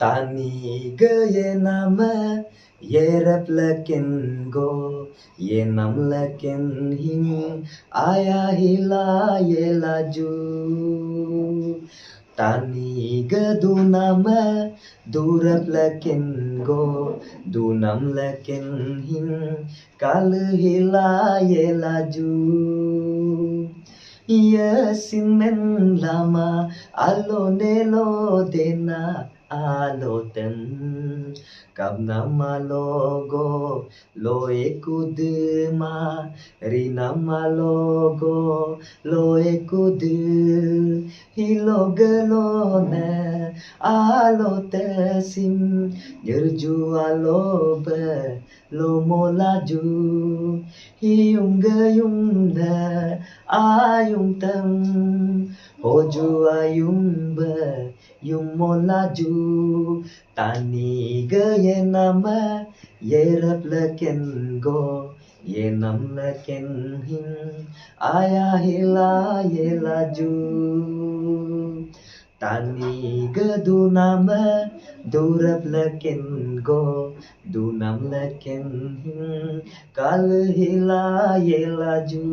Tani ge nama ye rap lakin go ye nam lakin hing aya hila ye laju. Tani ge du nama du rap lakin go du nam lakin hing kal hila ye laju. Yasimen lama alo nelo dena aloten kab nama logo lo ekudma rinama logo lo ekudu hilogelone alotesim nyerju alobe lo molaju hiung gayungda ayung tem hoju ayung be yung molaju tani ge ye nama ye rap leken go ye nam leken hing aya hila ye laju. Tani ge du nama du rap leken go du nam leken hing kal hila ye laju.